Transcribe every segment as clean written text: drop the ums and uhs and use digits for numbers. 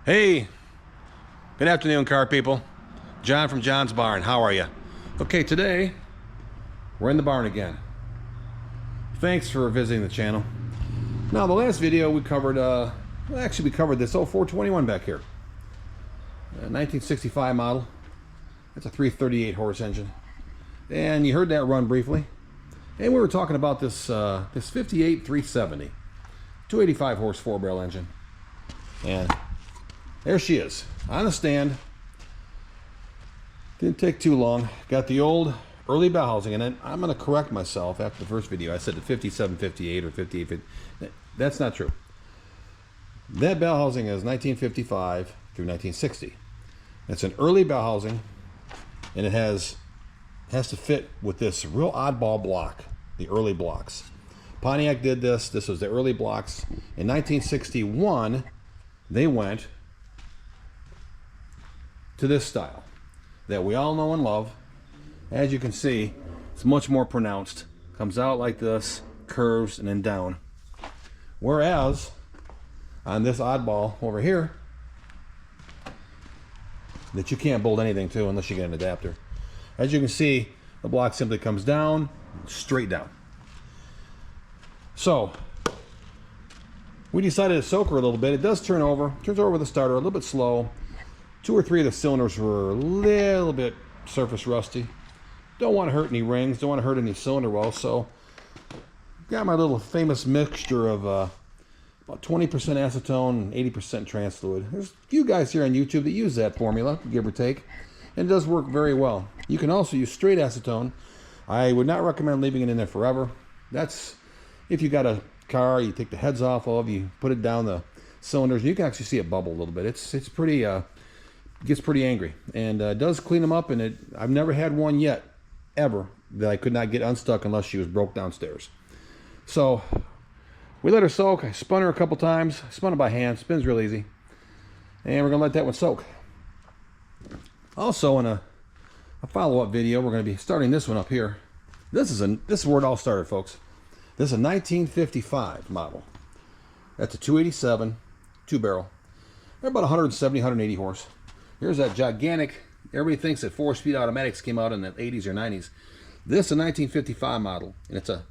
Hey, good afternoon, car people. John from John's Barn. How are you? Okay, today we're in the barn again. Thanks for visiting the channel. Now, the last video we covered, we covered this 421 back here. 1965 model. It's a 338 horse engine. And you heard that run briefly. And we were talking about this 58 370. 285 horse 4-barrel engine. And there she is, on the stand. Didn't take too long. Got the old early bell housing, and then I'm going to correct myself after the first video. I said the 5758 or 5850. That's not true. That bell housing is 1955 through 1960. It's an early bell housing, and it has to fit with this real oddball block, the early blocks. Pontiac did this. This was the early blocks. In 1961, they went to this style that we all know and love. As you can see, it's much more pronounced. Comes out like this, curves, and then down. Whereas on this oddball over here, that you can't bolt anything to unless you get an adapter. As you can see, the block simply comes down, straight down. So we decided to soak her a little bit. It does turns over with the starter a little bit slow. 2 or 3 of the cylinders were a little bit surface rusty. Don't want to hurt any rings, don't want to hurt any cylinder wells, so got my little famous mixture of about 20% acetone and 80% trans fluid. There's a few guys here on YouTube that use that formula, give or take, and it does work very well. You can also use straight acetone. I would not recommend leaving it in there forever. That's if you got a car you take the heads off of, you put it down the cylinders, and you can actually see it bubble a little bit. It's pretty gets pretty angry, and does clean them up. And I've never had one yet ever that I could not get unstuck unless she was broke downstairs. So we let her soak. I spun her a couple times. I spun it by hand. Spins real easy, and we're gonna let that one soak. Also, in a follow-up video, we're gonna be starting this one up here. This is where it all started, folks. This is a 1955 model. That's a 287 2-barrel. They're about 170, 180 horse. Here's that gigantic, everybody thinks that 4-speed automatics came out in the 80s or 90s. This is a 1955 model, and it's a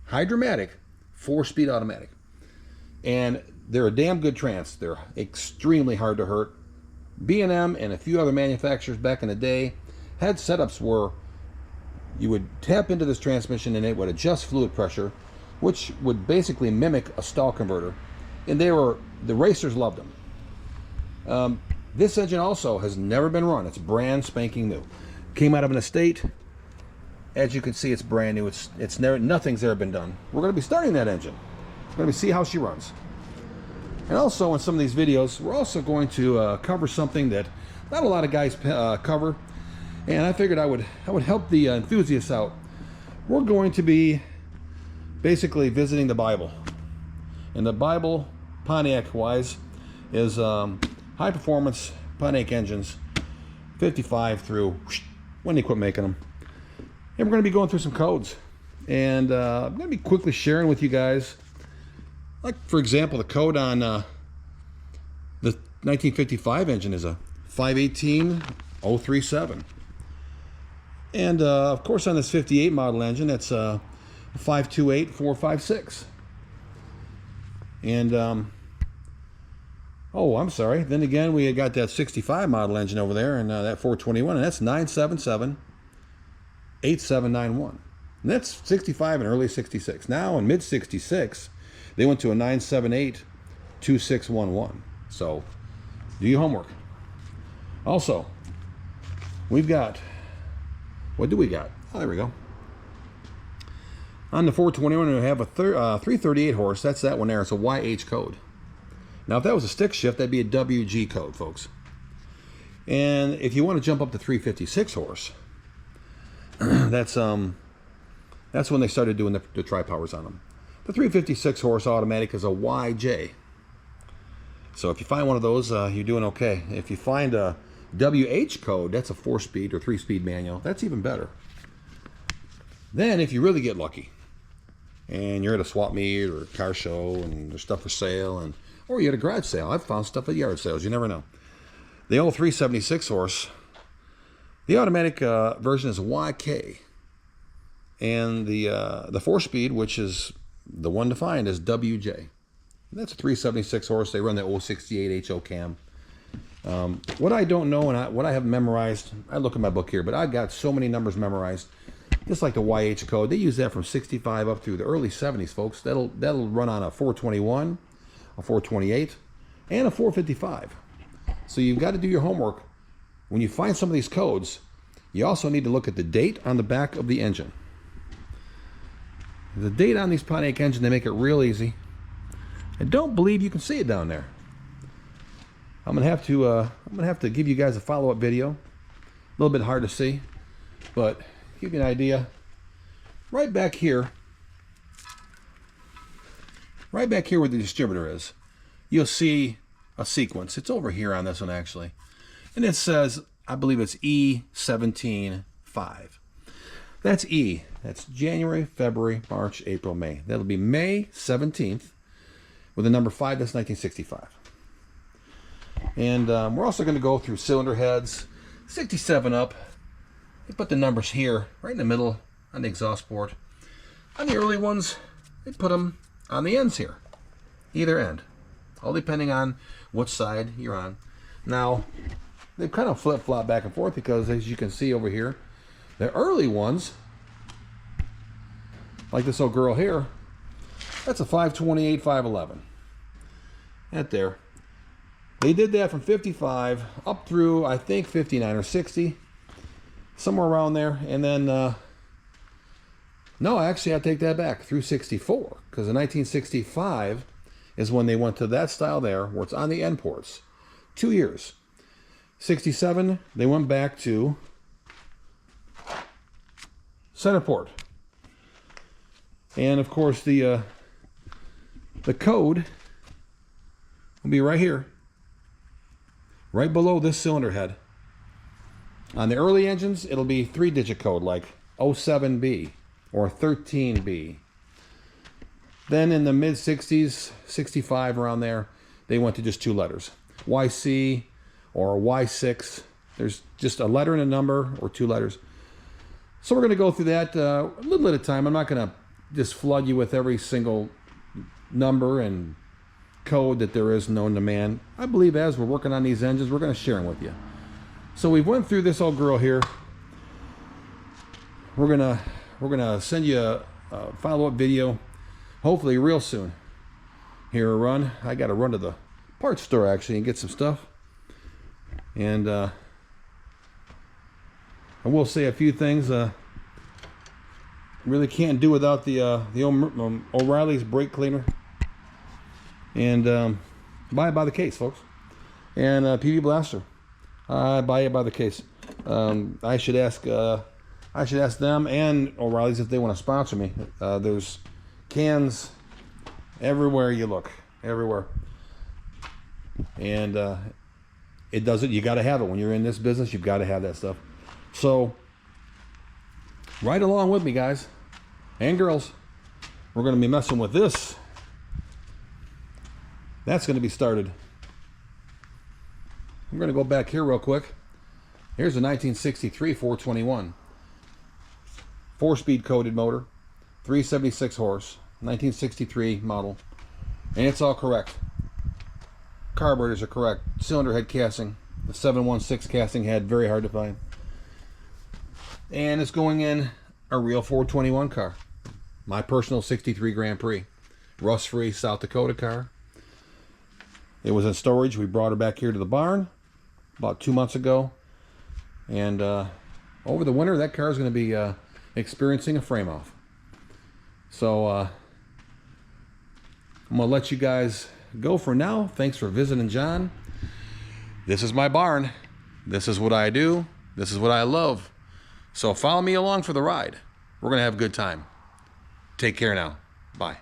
hydromatic 4-speed automatic. And they're a damn good trans. They're extremely hard to hurt. B&M and a few other manufacturers back in the day had setups where you would tap into this transmission and it would adjust fluid pressure, which would basically mimic a stall converter. And the racers loved them. This engine also has never been run. It's brand spanking new. Came out of an estate. As you can see, it's brand new. Nothing's ever been done. We're going to be starting that engine. We're going to see how she runs. And also in some of these videos, we're also going to cover something that not a lot of guys cover. And I figured I would help the enthusiasts out. We're going to be basically visiting the Bible. And the Bible, Pontiac-wise, is high performance Pontiac engines, 55 through when they quit making them. And we're going to be going through some codes. And I'm going to be quickly sharing with you guys, like for example, the code on the 1955 engine is a 518037. And of course on this 58 model engine, that's a 528456. And oh, I'm sorry. Then again, we got that 65 model engine over there, and that 421, and that's 977-8791. And that's 65 and early 66. Now in mid 66, they went to a 978-2611. So do your homework. Also, we've got, what do we got? Oh, there we go. On the 421, we have a 338 horse. That's that one there. It's a YH code. Now, if that was a stick shift, that'd be a WG code, folks. And if you want to jump up to 356 horse, that's when they started doing the tri-powers on them. The 356 horse automatic is a YJ. So if you find one of those, you're doing okay. If you find a WH code, that's a 4-speed or 3-speed manual. That's even better. Then, if you really get lucky, and you're at a swap meet or a car show and there's stuff for sale, or you're at a garage sale. I've found stuff at yard sales. You never know. The old 376 horse, the automatic version is YK, and the 4-speed, which is the one to find, is WJ. And that's a 376 horse. They run the 068 HO cam. What I don't know and what I have memorized, I look at my book here, but I've got so many numbers memorized. Just like the YH code, they use that from 65 up through the early 70s, folks. That'll run on a 421, a 428, and a 455. So you've got to do your homework. When you find some of these codes, you also need to look at the date on the back of the engine. The date on these Pontiac engines, they make it real easy. I don't believe you can see it down there. I'm gonna have to give you guys a follow-up video. A little bit hard to see, but give you an idea. Right back here where the distributor is, you'll see a sequence. It's over here on this one actually, and it says, I believe it's E17.5. That's E. That's January, February, March, April, May. That'll be May 17th with the number 5. That's 1965. And we're also going to go through cylinder heads, 67 up. They put the numbers here, right in the middle on the exhaust port. On the early ones, they put them on the ends here, either end, all depending on what side you're on. Now, they kind of flip-flop back and forth because, as you can see over here, the early ones, like this old girl here, that's a 528, 511. That there. They did that from 55 up through, I think, 59 or 60. Somewhere around there. And then, no, actually, I take that back, through 64. Because in 1965 is when they went to that style there, where it's on the end ports. 2 years. 67, they went back to center port. And, of course, the code will be right here. Right below this cylinder head. On the early engines, it'll be 3-digit code like 07B or 13B. Then in the mid-60s, 65 around there, they went to just 2 letters. YC or Y6. There's just a letter and a number or 2 letters. So we're going to go through that a little at a time. I'm not going to just flood you with every single number and code that there is known to man. I believe as we're working on these engines, we're going to share them with you. So we went through this old girl here. We're gonna send you a follow-up video, hopefully real soon. Here, I got to run to the parts store actually and get some stuff. And I will say a few things. Really can't do without the O'Reilly's brake cleaner. And buy it by the case, folks. And PV Blaster. I buy it by the case. I should ask them and O'Reilly's if they want to sponsor me. There's cans everywhere you look, everywhere. And it does it. You got to have it when you're in this business. You've got to have that stuff. So ride along with me, guys and girls. We're going to be messing with this. That's going to be started. I'm going to go back here real quick. Here's a 1963 421. 4-speed coated motor. 376 horse. 1963 model. And it's all correct. Carburetors are correct. Cylinder head casting. The 716 casting head. Very hard to find. And it's going in a real 421 car. My personal 63 Grand Prix. Rust-free South Dakota car. It was in storage. We brought her back here to the barn about 2 months ago. And over the winter, that car is going to be experiencing a frame off. So I'm going to let you guys go for now. Thanks for visiting John. This is my barn. This is what I do. This is what I love. So follow me along for the ride. We're going to have a good time. Take care now. Bye.